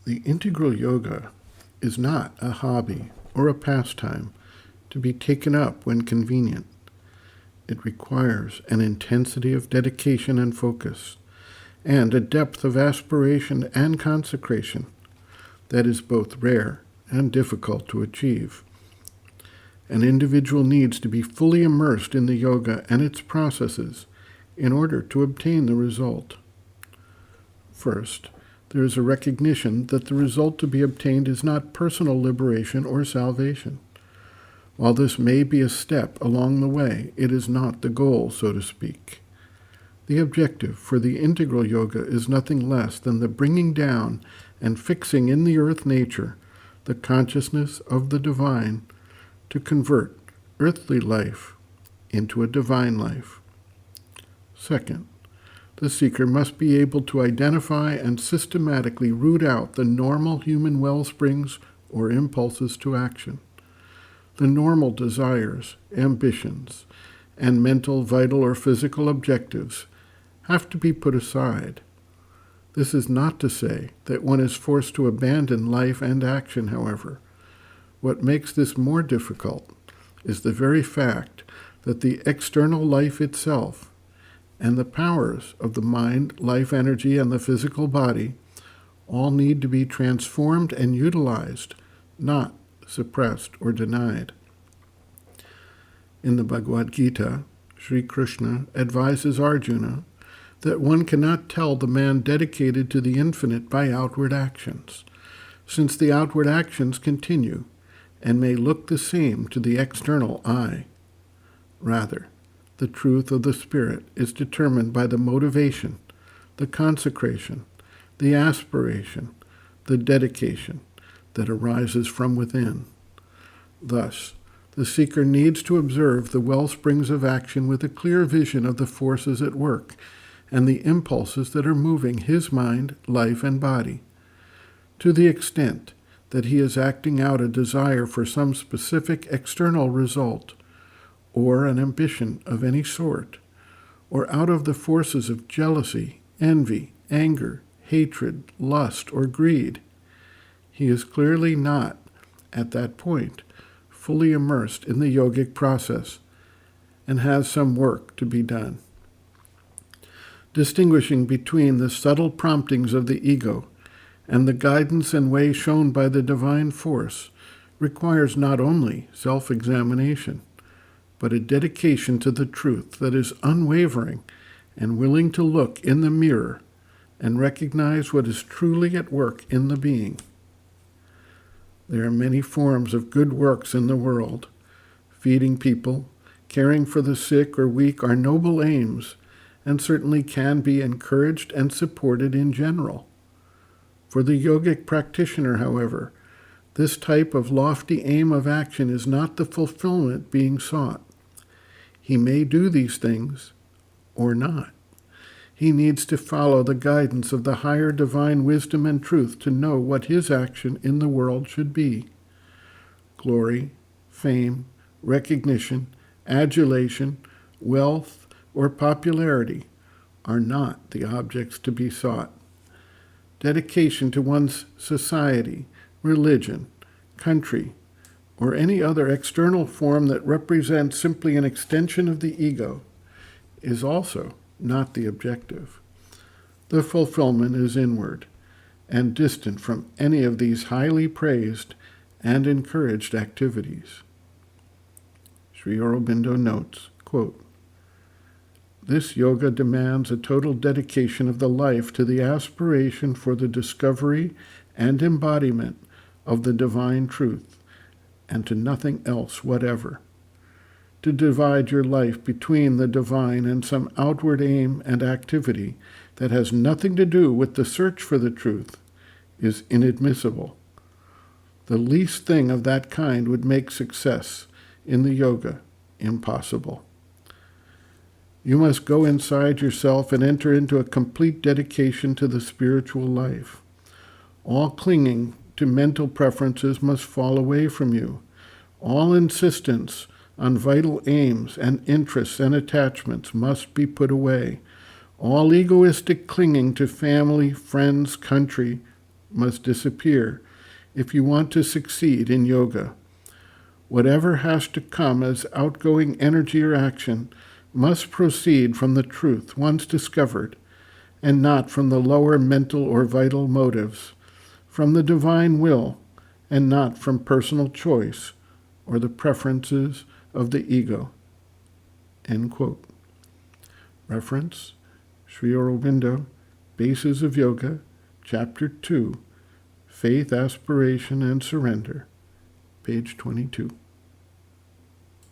The integral yoga is not a hobby or a pastime to be taken up when convenient. It requires an intensity of dedication and focus, and a depth of aspiration and consecration that is both rare and difficult to achieve. An individual needs to be fully immersed in the yoga and its processes in order to obtain the result. First, there is a recognition that the result to be obtained is not personal liberation or salvation. While this may be a step along the way, it is not the goal, so to speak. The objective for the integral yoga is nothing less than the bringing down and fixing in the earth nature the consciousness of the divine to convert earthly life into a divine life. Second, the seeker must be able to identify and systematically root out the normal human wellsprings or impulses to action. The normal desires, ambitions, and mental, vital, or physical objectives have to be put aside. This is not to say that one is forced to abandon life and action, however. What makes this more difficult is the very fact that the external life itself and the powers of the mind, life energy, and the physical body all need to be transformed and utilized, not suppressed or denied. In the Bhagavad Gita, Sri Krishna advises Arjuna that one cannot tell the man dedicated to the infinite by outward actions, since the outward actions continue and may look the same to the external eye. Rather, the truth of the spirit is determined by the motivation, the consecration, the aspiration, the dedication that arises from within. Thus, the seeker needs to observe the wellsprings of action with a clear vision of the forces at work and the impulses that are moving his mind, life, and body. To the extent that he is acting out a desire for some specific external result, or an ambition of any sort, or out of the forces of jealousy, envy, anger, hatred, lust, or greed, he is clearly not, at that point, fully immersed in the yogic process and has some work to be done. Distinguishing between the subtle promptings of the ego and the guidance and way shown by the divine force requires not only self-examination, but a dedication to the truth that is unwavering and willing to look in the mirror and recognize what is truly at work in the being. There are many forms of good works in the world. Feeding people, caring for the sick or weak are noble aims, and certainly can be encouraged and supported in general. For the yogic practitioner, however, this type of lofty aim of action is not the fulfillment being sought. He may do these things or not. He needs to follow the guidance of the higher divine wisdom and truth to know what his action in the world should be. Glory, fame, recognition, adulation, wealth, or popularity are not the objects to be sought. Dedication to one's society, religion, country, or any other external form that represents simply an extension of the ego is also not the objective. The fulfillment is inward and distant from any of these highly praised and encouraged activities. Sri Aurobindo notes, quote, "This yoga demands a total dedication of the life to the aspiration for the discovery and embodiment of the divine truth, and to nothing else whatever. To divide your life between the divine and some outward aim and activity that has nothing to do with the search for the truth is inadmissible. The least thing of that kind would make success in the yoga impossible. You must go inside yourself and enter into a complete dedication to the spiritual life. All clinging to mental preferences must fall away from you. All insistence on vital aims and interests and attachments must be put away. All egoistic clinging to family, friends, country, must disappear if you want to succeed in yoga. Whatever has to come as outgoing energy or action must proceed from the truth once discovered, and not from the lower mental or vital motives, from the divine will, and not from personal choice or the preferences of the ego. End quote. Reference, Sri Aurobindo, Bases of Yoga, Chapter 2, Faith, Aspiration, and Surrender, page 22.